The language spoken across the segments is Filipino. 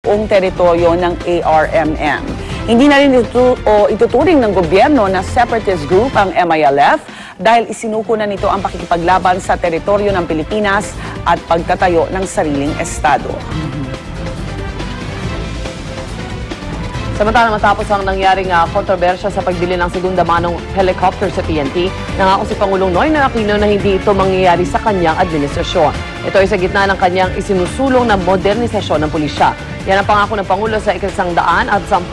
buong teritoryo ng ARMM. Hindi na rin ituturing ng gobyerno na separatist group ang MILF dahil isinuko na nito ang pakikipaglaban sa teritoryo ng Pilipinas at pagtatayo ng sariling estado. Samantala, matapos ang nangyaring kontrobersya sa pagbili ng segunda manong helicopter sa PNP, nangako si Pangulong Noynoy Aquino na hindi ito mangyayari sa kanyang administrasyon. Ito ay sa gitna ng kanyang isinusulong na modernisasyon ng pulisya. Yan ang pangako ng Pangulo sa ika-110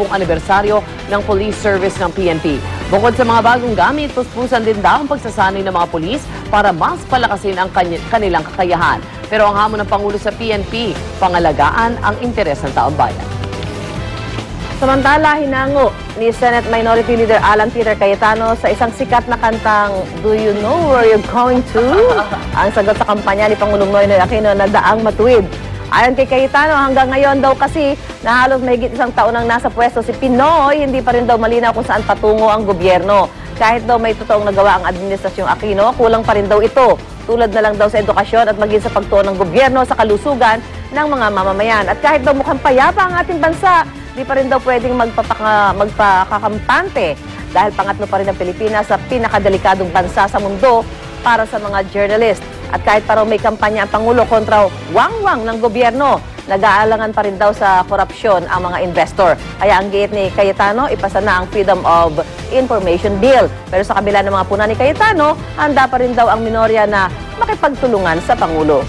anibersaryo ng police service ng PNP. Bukod sa mga bagong gamit, puspusan din daw ang pagsasanay ng mga pulis para mas palakasin ang kanilang kakayahan. Pero ang hamon ng Pangulo sa PNP, pangalagaan ang interes ng taong bayan. Samantala, hinango ni Senate Minority Leader Alan Peter Cayetano sa isang sikat na kantang Do You Know Where You're Going To? Ang sagot sa kampanya ni Pangulong Noynoy Aquino na daang matuwid. Ayon kay Cayetano, hanggang ngayon daw kasi na halos mahigit isang taon nang nasa pwesto si Pinoy, hindi pa rin daw malinaw kung saan patungo ang gobyerno. Kahit daw may totoong nagawa ang administrasyong Aquino, kulang pa rin daw ito. Tulad na lang daw sa edukasyon at maging sa pagtuon ng gobyerno sa kalusugan ng mga mamamayan. At kahit daw mukhang payapa ang ating bansa, di pa rin daw pwedeng magpakakampante dahil pangatlo pa rin ang Pilipinas sa pinakadelikadong bansa sa mundo para sa mga journalist. At kahit parang may kampanya ang Pangulo kontra wangwang ng gobyerno, nag-aalangan pa rin daw sa korupsyon ang mga investor. Kaya ang giit ni Cayetano, ipasa na ang Freedom of Information Bill. Pero sa kabila ng mga puna ni Cayetano, handa pa rin daw ang minorya na makipagtulungan sa Pangulo.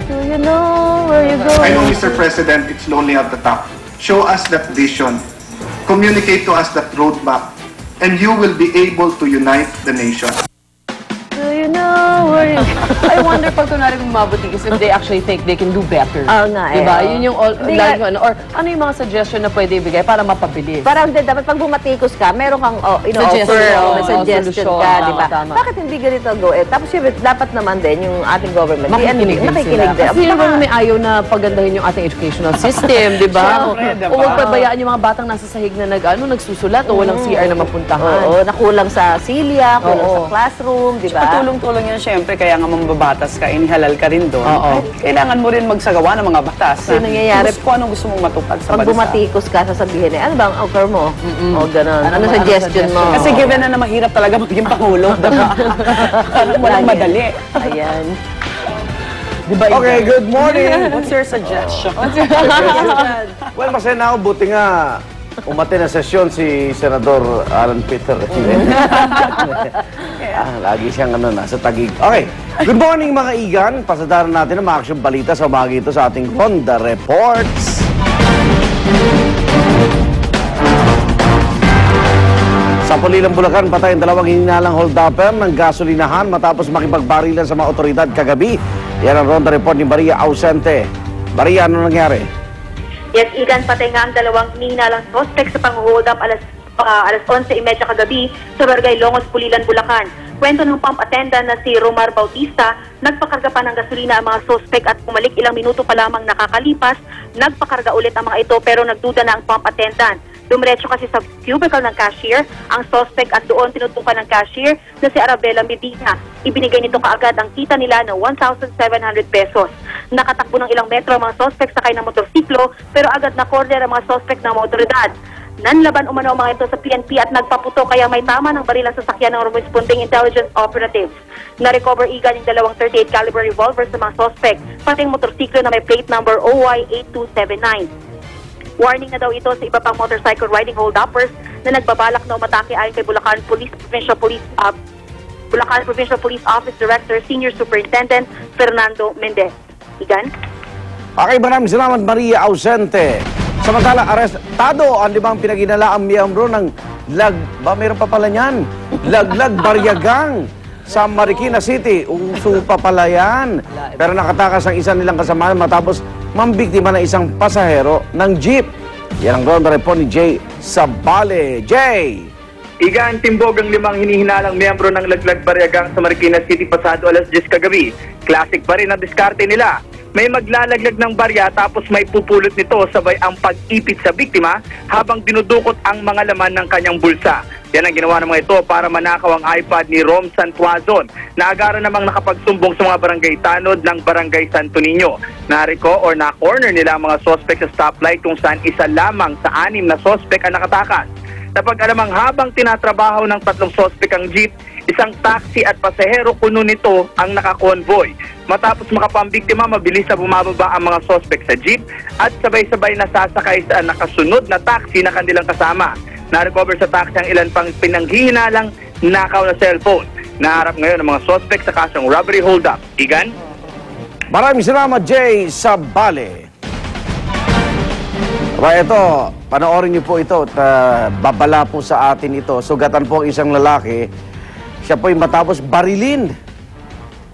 Do you know where you're going? I know, Mr. President, it's lonely at the top. Show us that vision. Communicate to us that roadmap. And you will be able to unite the nation. Do you know where you're going? I wonder pag kunwari bumabuti is if they actually think they can do better. Oo nga eh. Diba? Yun yung Hindi or ano yung mga suggestion na pwede ibigay para mapabilis? Parang dapat pag bumatikos ka, meron kang Suggestion, offer, may suggestion solusyon. ka, di ba? Tama. Bakit hindi ganito go? Tapos syempre, dapat naman din yung ating government. Makikinig din Makikinig sila. Kasi yung may ayaw na pagandahin yung ating educational system, di ba? O huwag pabayaan yung mga batang nasa sahig na nagsusulat o walang CR na mapuntahan. Oo, nakulang sa silya, kulang sa classroom, di ba? Patulong-tulong yan syempre, kaya nga mambabatas ka, inihalal ka rin doon. Kailangan mo rin magsagawa ng mga batas. Kasi nangyayari, kung anong gusto mong matupad sa pag bansa. bumatikos ka, sasabihin ano bang offer mo? O gano'n. Ano suggestion mo? Kasi given na mahirap talaga maging Pangulo. Parang walang madali. Ayan. Diba, Okay, good morning. What's your suggestion? Well, masaya na ako. Buti nga umate na sesyon si Senador Alan Peter. Lagi siyang nasa Taguig. Okay, good morning mga igan. Pasadaran natin ang mga aksyong balita sa umaga ito sa ating Ronda Reports. Sa Pulilang, Bulacan, patay ang dalawang hininalang hold-upper ng gasolinahan matapos makipagbarilan sa mga otoridad kagabi. Yan ang Ronda Report ni Maria Ausente. Maria, ano nangyari? Yes, Igan, patay nga ang dalawang hininalang suspect sa pang-hold up alas 11:30 kagabi sa Barangay Longos, Pulilan, Bulacan. Kwento ng pump attendant na si Romar Bautista, nagpakarga pa ng gasolina ang mga suspect at pumalik ilang minuto pa lamang nakakalipas, nagpakarga ulit ang mga ito pero nagduda na ang pump attendant. Dumiretso kasi sa cubicle ng cashier ang suspect at doon tinutukan ng cashier na si Arabella Medina. Ibinigay nito kaagad ang kita nila na 1,700 pesos. Nakatakbo ng ilang metro ang mga suspect sakay ng motorsiklo pero agad na corner ang mga suspect ng mga otoridad. Nanlaban umano ang mga ito sa PNP at nagpaputo kaya may tama ng baril ang sasakyan ng responding intelligence operatives. Na-recover Igan yung dalawang 38 caliber revolver sa mga suspect, pati yung motorsiklo na may plate number OY8279. Warning na daw ito sa iba pang motorcycle riding hold-uppers na nagbabalak na umatake ayon kay Bulacan Provincial Police Office Director Senior Superintendent Fernando Mendez. Igan? Okay, maraming salamat Maria Ausente. Samantala, arestado ang 5 pinaginalaang miyembro ng mayroon pa pala niyan? Laglag Baryagang sa Marikina City. Uso pa pala yan. Pero nakatakas ang isa nilang kasamahan matapos mambiktima ng isang pasahero ng jeep. Yan ang Ronda Report ni Jay Sabale. Jay! Igan, timbog ang 5 hinihinalang miyembro ng Laglag Baryagang sa Marikina City pasado alas 10 kagabi. Classic pa rin ang diskarte nila. may maglalaglag ng barya tapos may pupulot nito sabay ang pag-ipit sa biktima habang dinudukot ang mga laman ng kanyang bulsa. Yan ang ginawa ng mga ito para manakaw ang iPad ni Rom Santuazon na agara namang nakapagsumbong sa mga barangay tanod ng Barangay Santo Niño. Na-corner nila ang mga sospek sa stoplight kung saan isa lamang sa 6 na sospek ang nakatakas. Napag-alamang habang tinatrabaho ng 3 sospek ang jeep, isang taxi at pasahero kuno nito ang nakakonvoy. Matapos makapambiktima, mabilis na bumababa ang mga sospek sa jeep at sabay-sabay nasasakay sa nakasunod na taxi na kanilang kasama. Na-recover sa taxi ang ilan pang pinanghihinalang nakaw na cellphone. Naharap ngayon ang mga sospek sa kasong robbery hold-up. Igan? Maraming salamat, Jay Sabale. Ito, panoorin niyo po ito. Babala po sa atin ito. Sugatan po ang isang lalaki. Siya po'y matapos barilin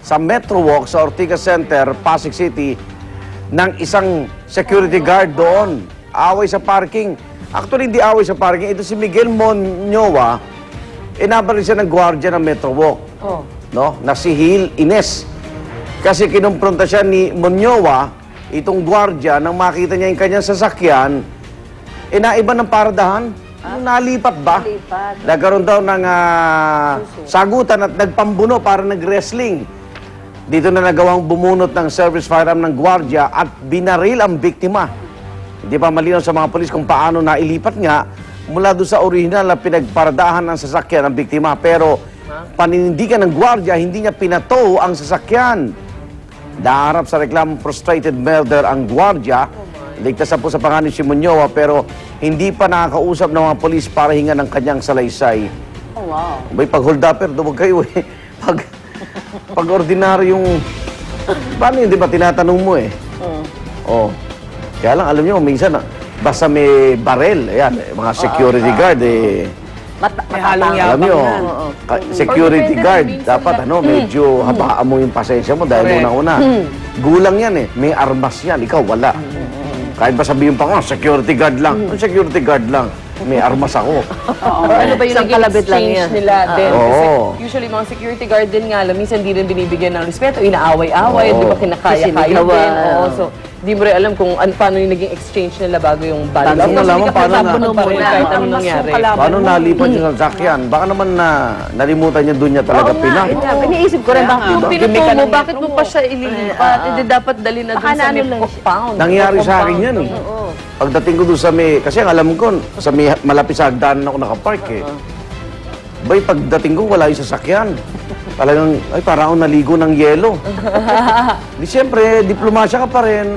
sa Metro Walk sa Ortigas Center, Pasig City, ng isang security guard doon. Away sa parking. Actually, hindi away sa parking. Ito si Miguel Monyowa. Inabaril siya ng gwardiya ng Metro Walk. No? Na si Hil Ines. Kasi kinumpronta siya ni Monyowa, itong gwardiya, nang makita niya yung kanyang sasakyan, naiba ng paradahan. Nalipat ba? Nagkaroon daw ng sagutan at nagpambuno para nag-wrestling. Dito na nagawang bumunot ng service firearm ng gwardiya at binaril ang biktima. Hindi pa malinaw sa mga polis kung paano nailipat nga mula doon sa original na pinagparadahan ng sasakyan ng biktima. Pero paninindigan ng gwardiya, hindi niya pinato ang sasakyan. Naharap sa reklamong frustrated murder ang gwardiya. Ligtas na po sa pangalan si Monyowa pero hindi pa nakakausap ng mga polis para hinga ng kanyang salaysay. Oh, wow. May pag-hold upper, dumag kayo eh. Pag ordinaryong... Paano yun, di ba? Tinatanong mo eh. Oh. Kaya lang, alam nyo, minsan, basta may barel, ayan, mga security guard eh. May halong Alam yabang nyo, yan. security guard, dapat medyo habaan mo yung pasensya mo dahil unang-una. Gulang yan eh, may armas yan, ikaw wala. Kahit ba sabihin pa, security guard lang. Security guard lang, may armas ako. Or ano ba yung Isang naging kalabit lang exchange yan. nila din? Kasi Oo. usually mga security guard din nga, alam, minsan di rin binibigyan ng respeto, inaaway-away, di ba kinakaya-kaya Sinigawan. din. Oo, so di mo rin alam kung paano yung naging exchange nila bago yung bala. Bago mo alam paano na- kahit anong nangyari. Paano nalipat yung sasakyan? Baka naman nalimutan niya doon niya talaga pinak. Iniisip ko rin, bakit Kung Diba? pinuto Gimikan mo, ng bakit mo metro pa siya ililipat? Hindi dapat dali na doon Baka sa na may ano lang siya. compound. Nangyari sa akin yan eh. Pagdating ko doon sa may, kasi ang alam ko, sa may malapit sa hagdanan ako nakapark eh. Bay, pagdating ko, wala yung sasakyan. Talagang, ay, parang ako naligo ng yelo. Di siyempre, diplomasya ka pa rin.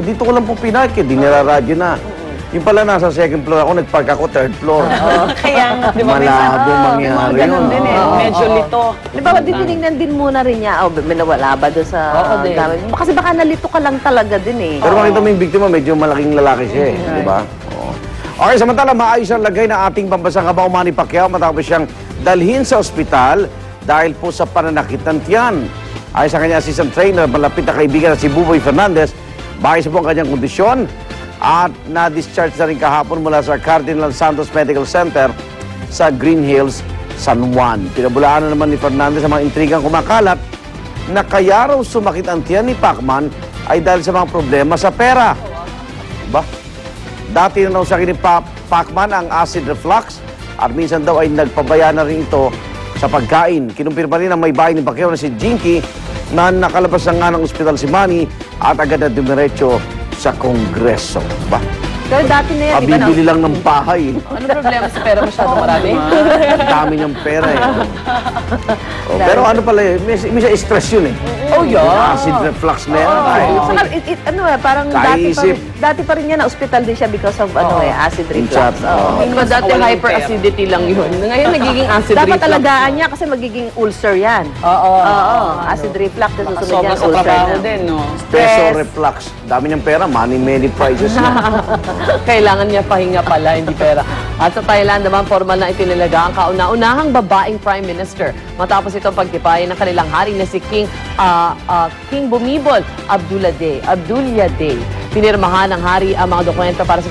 Dito ko lang po pinak eh, di niraradyo na. Yung pala nasa second floor ako, nagpark ako third floor. Kaya nga, di ba? Malabo mangyari Ganun yun. din eh. Medyo lito. Di ba, titinignan din muna rin niya, may nawala ba doon sa din. gamit mo? Kasi baka nalito ka lang talaga din eh. Pero makita mo yung biktima, medyo malaking lalaki siya eh. Di ba? Oo. Okay, samantala, maayos ang lagay ng ating pambasang kabaw Manny Pacquiao matapos siyang dalhin sa ospital dahil po sa pananakit ng tiyan. Ayon sa kanya assistant trainer, malapit na kaibigan na si Buboy Fernandez, maayos po ang kanyang kondisyon at na-discharge na rin kahapon mula sa Cardinal Santos Medical Center sa Green Hills, San Juan. Pinabulaan na naman ni Fernandez ang mga intrigang kumakalat na kaya raw sumakit ang tiyan ni Pacman ay dahil sa mga problema sa pera. Ba? Dati na raw sa akin ni Pacman ang acid reflux at minsan daw ay nagpabaya na rin ito sa pagkain. Kinumpirma rin ang may bahay ni Pacquiao na si Jinky na nakalabas na nga ng ospital si Manny at agad na dumiretso sa Kongreso. Ba? Pero dati na yan, di ba? Pabibili lang ng bahay. Ano problema sa pera masyado marami? Dami niyang pera eh. Pero ano pala eh, may stress yun eh. Oh, yeah. Acid reflux na yan. Ay, Saka, ano eh, parang Kaisip. dati pa rin yan, na-hospital din siya because of acid reflux. Chat, Oo. Hindi ba dati hyperacidity lang yun? Ngayon nagiging acid Dapat reflux. talagaan niya kasi magiging ulcer yan. Oo. Acid reflux, na susunod Sobra yan, sa ulcer trabaho na. din, no? peso reflux. Dami niyang pera, many prizes na. Kailangan niya pahinga pala, hindi pera. At sa Thailand naman, formal na itinilaga ang kauna-unahang babaeng Prime Minister matapos itong pagtipayin ng kanilang hari na si King Bhumibol Adulyadej. Pinirmahan ng hari ang mga dokumento para sa